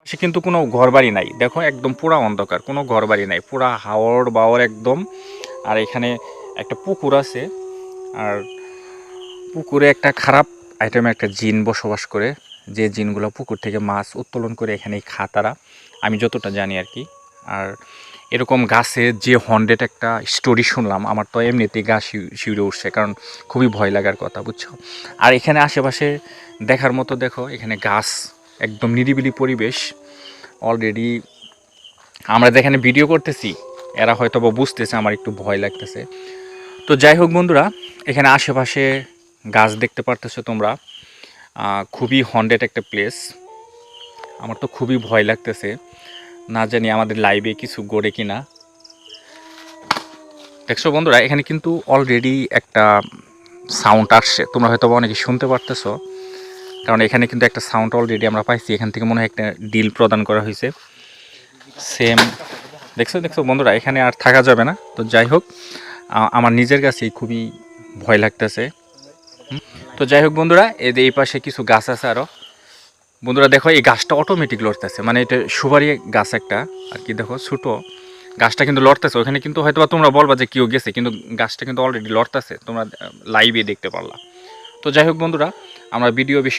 সে কিন্তু কোনো ঘরবাড়ি নাই, দেখো একদম পুরা অন্ধকার, কোনো ঘরবাড়ি নাই, পুরা হাওর বাওর একদম। আর এখানে একটা পুকুর আছে, আর পুকুরে একটা খারাপ আইটেমে একটা জিন বসবাস করে, যে জিনগুলো পুকুর থেকে মাছ উত্তোলন করে এখানেই খায় তারা, আমি যতটা জানি আর কি। আর এরকম গাছে যে হন্ডেড একটা স্টোরি শুনলাম, আমার তো এমনিতেই গা শিউরে উঠছে, কারণ খুবই ভয় লাগার কথা, বুঝছো। আর এখানে আশেপাশে দেখার মতো, দেখো এখানে গাছ, একদম নিরিবিলি পরিবেশ। অলরেডি আমরা যেখানে ভিডিও করতেছি এরা হয়তো বা বুঝতেছে আমার একটু ভয় লাগতেছে। তো যাই হোক বন্ধুরা, এখানে আশেপাশে গাছ দেখতে পারতেছো তোমরা, খুবই হন্ডেড একটা প্লেস। আমার তো খুবই ভয় লাগতেছে, না জানি আমাদের লাইভে কিছু গড়ে কিনা। দেখছো বন্ধুরা, এখানে কিন্তু অলরেডি একটা সাউন্ড আসছে, তোমরা হয়তো অনেকে শুনতে পারতেছো, কারণ এখানে কিন্তু একটা সাউন্ড অলরেডি আমরা পাইছি। এখান থেকে মনে হয় একটা ডিল প্রদান করা হয়েছে সেম। দেখছো দেখছো বন্ধুরা, এখানে আর থাকা যাবে না। তো যাই হোক, আমার নিজের কাছেই খুবই ভয় লাগতেছে। তো যাই হোক বন্ধুরা, এই পাশে কিছু গাছ আছে আরও। বন্ধুরা দেখো, এই গাছটা অটোমেটিক লড়তেছে, মানে এটা সুপারি গাছ একটা আর কি। দেখো ছোটো গাছটা কিন্তু লড়তেছে, ওখানে কিন্তু হয়তো তোমরা বলবা যে কেউ গেছে, কিন্তু গাছটা কিন্তু অলরেডি লড়তেছে, তোমরা লাইভে দেখতে পারলা। তো যাই হোক বন্ধুরা, আমরা ভিডিও বেশি